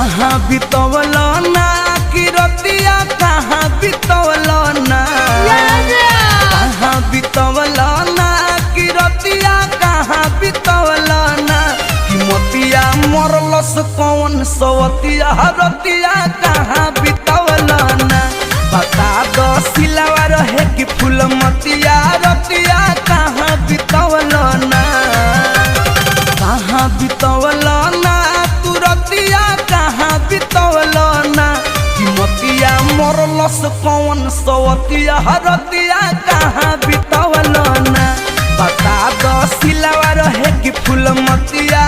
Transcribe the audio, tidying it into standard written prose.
कहाँ बितवल ना कि रतिया कहाँ बितवल ना कहाँ बितवल ना कि रतिया कहाँ बितवल ना कि मोतिया मरलस कौन सवतिया रतिया कहाँ बितवल ना बता दो सिलावा रहे कि फूल मतिया रतिया कहाँ बितवल ना कहाँ बितवल ना तू रतिया कहाँ बितवल ना कि मोतिया मरलस कौन सवतिया रतिया कहाँ बितवल ना बता दो सिलावा रहे कि फूल मतिया